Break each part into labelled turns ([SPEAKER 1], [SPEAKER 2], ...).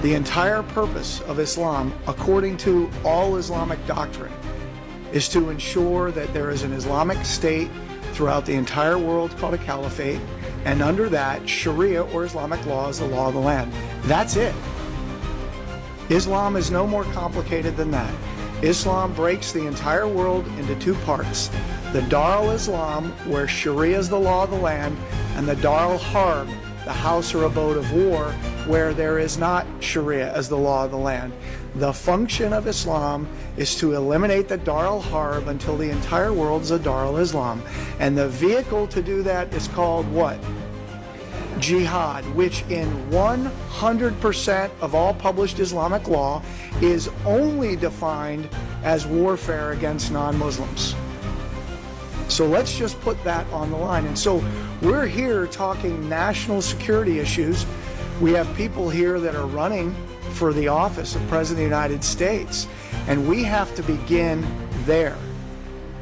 [SPEAKER 1] The entire purpose of Islam, according to all Islamic doctrine, is to ensure that there is an Islamic state throughout the entire world called a caliphate, and under that, Sharia or Islamic law is the law of the land. That's it. Islam is no more complicated than that. Islam breaks the entire world into two parts. The Dar al-Islam, where Sharia is the law of the land, and the Dar al-Harb, the house or abode of war, where there is not Sharia as the law of the land. The function of Islam is to eliminate the Dar al-Harb until the entire world is a Dar al-Islam. And the vehicle to do that is called what? Jihad, which in 100% of all published Islamic law is only defined as warfare against non-Muslims. So let's just put that on the line. And so we're here talking national security issues. We have people here that are running for the office of President of the United States, and we have to begin there.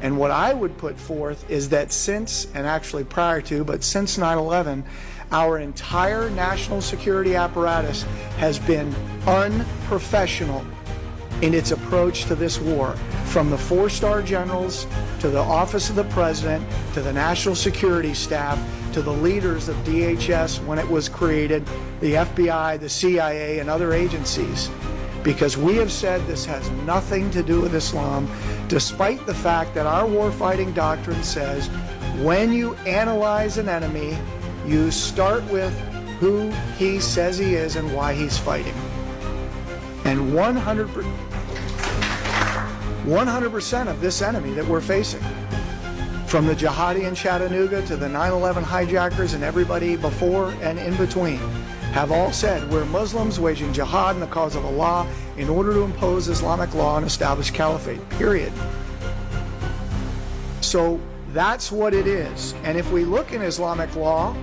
[SPEAKER 1] And what I would put forth is that since, and actually prior to, but since 9/11, our entire national security apparatus has been unprofessional in its approach to this war, from the four-star generals to the office of the president to the national security staff to the leaders of DHS when it was created, the FBI, the CIA, and other agencies. Because we have said this has nothing to do with Islam, despite the fact that our warfighting doctrine says when you analyze an enemy, you start with who he says he is and why he's fighting. And 100% of this enemy that we're facing, from the jihadi in Chattanooga to the 9/11 hijackers and everybody before and in between, have all said we're Muslims waging jihad in the cause of Allah in order to impose Islamic law and establish caliphate, period. So that's what it is. And if we look in Islamic law,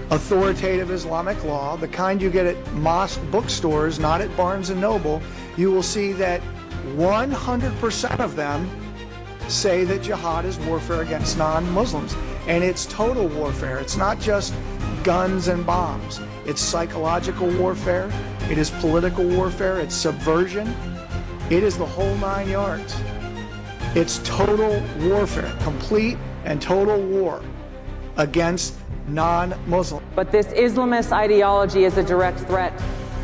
[SPEAKER 1] authoritative Islamic law, the kind you get at mosque bookstores, not at Barnes & Noble, you will see that 100% of them say that jihad is warfare against non-Muslims. And it's total warfare. It's not just guns and bombs. It's psychological warfare. It is political warfare. It's subversion. It is the whole 9 yards. It's total warfare, complete and total war against non-Muslims.
[SPEAKER 2] But this Islamist ideology is a direct threat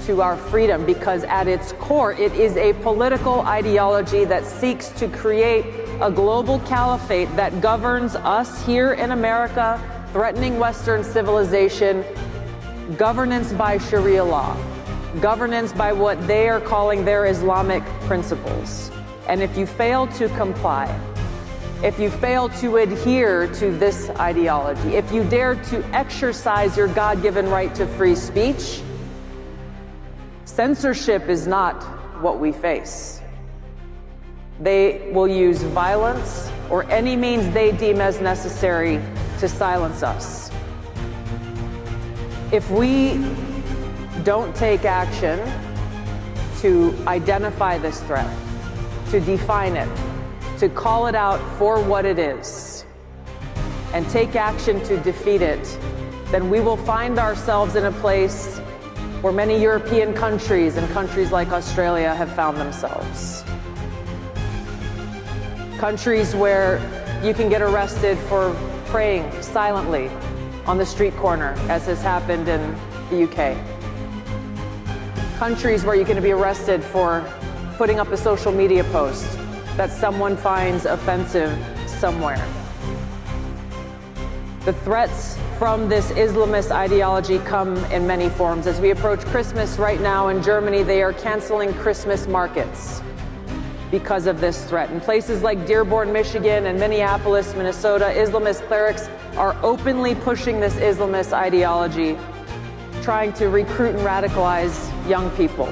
[SPEAKER 2] to our freedom, because at its core it is a political ideology that seeks to create a global caliphate that governs us here in America, threatening Western civilization, governance by Sharia law, governance by what they are calling their Islamic principles. And if you fail to comply, if you fail to adhere to this ideology, if you dare to exercise your God-given right to free speech, censorship is not what we face. They will use violence or any means they deem as necessary to silence us. If we don't take action to identify this threat, to define it, to call it out for what it is, and take action to defeat it, then we will find ourselves in a place where many European countries and countries like Australia have found themselves. Countries where you can get arrested for praying silently on the street corner, as has happened in the UK. Countries where you're going to be arrested for putting up a social media post that someone finds offensive somewhere. The threats from this Islamist ideology come in many forms. As we approach Christmas right now in Germany, they are canceling Christmas markets because of this threat. In places like Dearborn, Michigan and Minneapolis, Minnesota, Islamist clerics are openly pushing this Islamist ideology, trying to recruit and radicalize young people.